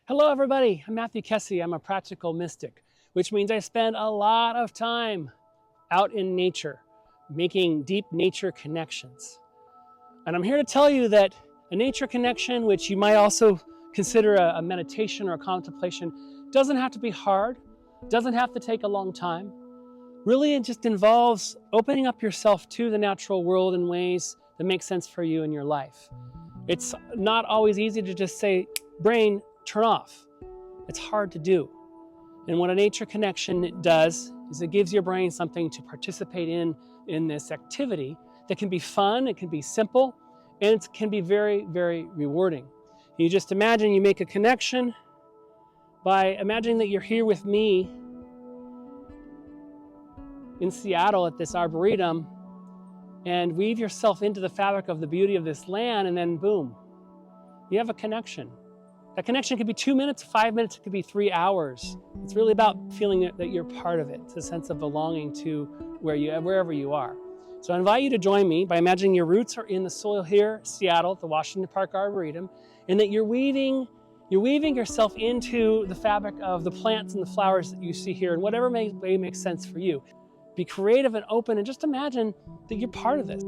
Hello everybody, I'm Matthew Kesse. I'm a practical mystic, which means I spend a lot of time out in nature, making deep nature connections. And I'm here to tell you that a nature connection, which you might also consider a meditation or a contemplation, doesn't have to be hard, doesn't have to take a long time. Really, it just involves opening up yourself to the natural world in ways that make sense for you in your life. It's not always easy to just say, brain, turn off. It's hard to do. And what a nature connection does is it gives your brain something to participate in this activity that can be fun, it can be simple, and it can be very, very rewarding. You just imagine you make a connection by imagining that you're here with me in Seattle at this Arboretum, and weave yourself into the fabric of the beauty of this land, and then boom, you have a connection. That connection could be 2 minutes, 5 minutes, it could be 3 hours. It's really about feeling that you're part of it. It's a sense of belonging to wherever you are. So I invite you to join me by imagining your roots are in the soil here, Seattle, at the Washington Park Arboretum, and that you're weaving yourself into the fabric of the plants and the flowers that you see here, in whatever way makes sense for you. Be creative and open, and just imagine that you're part of this.